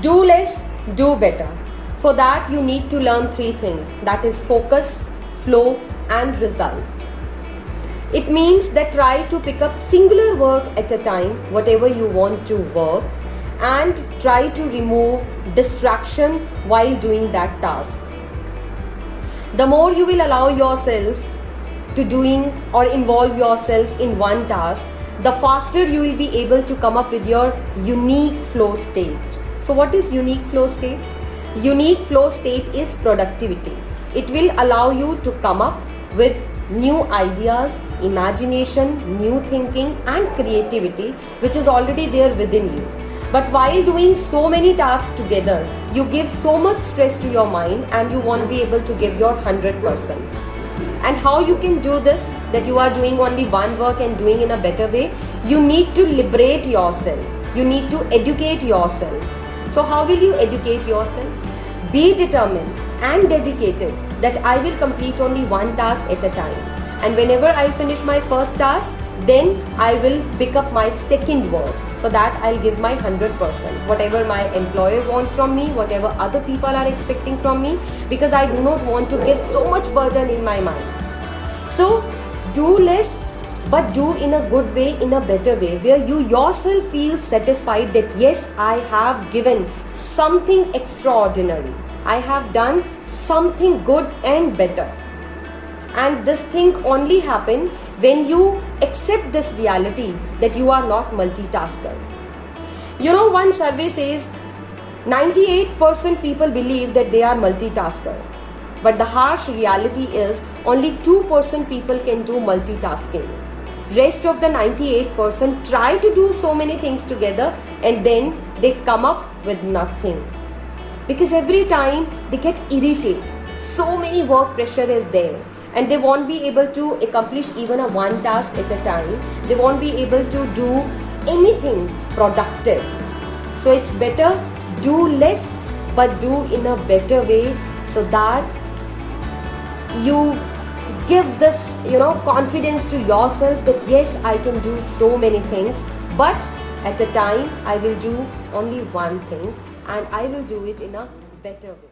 Do less, do better. For that, you need to learn three things, that is focus, flow, and result. It means that try to pick up singular work at a time, whatever you want to work, and try to remove distraction while doing that task. The more you will allow yourself to doing or involve yourself in one task, the faster you will be able to come up with your unique flow state. So what is unique flow state? Unique flow state is productivity. It will allow you to come up with new ideas, imagination, new thinking and creativity which is already there within you. But while doing so many tasks together, you give so much stress to your mind and you won't be able to give your 100%. And how you can do this, that you are doing only one work and doing in a better way? You need to liberate yourself. You need to educate yourself. So how will you educate yourself? Be determined and dedicated that I will complete only one task at a time. And whenever I finish my first task, then I will pick up my second work, so that I'll give my 100%. Whatever my employer wants from me, whatever other people are expecting from me, because I do not want to give so much burden in my mind. So do less, but do in a good way, in a better way, where you yourself feel satisfied that yes, I have given something extraordinary. I have done something good and better. And this thing only happen when you accept this reality that you are not multitasker. You know, one survey says 98% people believe that they are multitasker. But the harsh reality is only 2% people can do multitasking. Rest of the 98% try to do so many things together and then they come up with nothing. Because every time they get irritated, so many work pressure is there and they won't be able to accomplish even a one task at a time. They won't be able to do anything productive. So it's better do less but do in a better way, so that you give this confidence to yourself that yes, I can do so many things, but at a time I will do only one thing and I will do it in a better way.